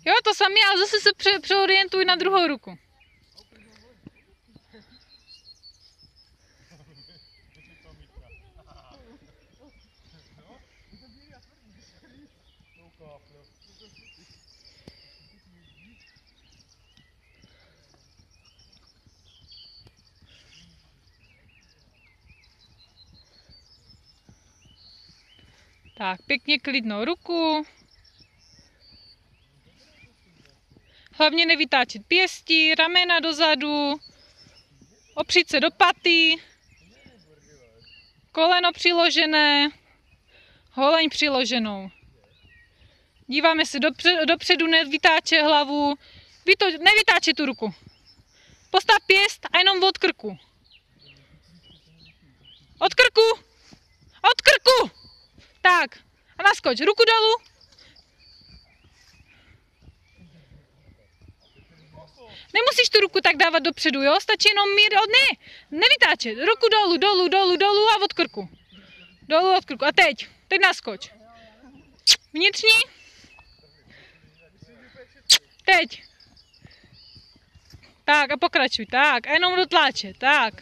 Jo, to samé, ale zase se přeorientuj na druhou ruku. Tak, pěkně klidnou ruku. Hlavně nevytáčet pěstí, ramena dozadu, opřít se do paty, koleno přiložené, holeň přiloženou. Díváme se dopředu, nevytáče hlavu, nevytáče tu ruku. Postav pěst a jenom od krku. Od krku! Od krku! Tak, a naskoč, ruku dolů. Nemusíš tu ruku tak dávat dopředu, jo? Stačí jenom nevytáčet. Ruku dolů, dolů, dolů, dolů a od krku. Dolů od krku. A teď naskoč. Vnitřní. Teď. Tak a pokračuj, tak. A jenom dotláčet, tak.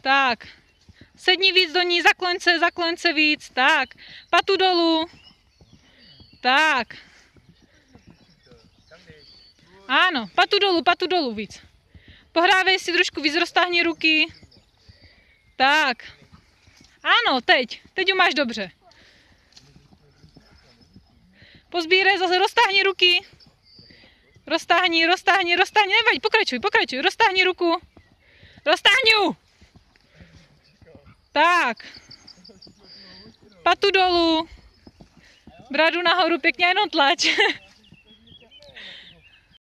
Tak. Sedni víc do ní, zakloň se víc, tak. Patu dolů. Tak. Ano, patu dolů víc. Pohrávej si trošku víc, roztáhni ruky. Tak. Ano, teď už máš dobře. Pozbírej, zase roztáhni ruky. Roztáhni, nevadí, pokračuj, roztáhni ruku. Roztáhni. Tak. Patu dolů. Bradu nahoru, pěkně jenom tlač.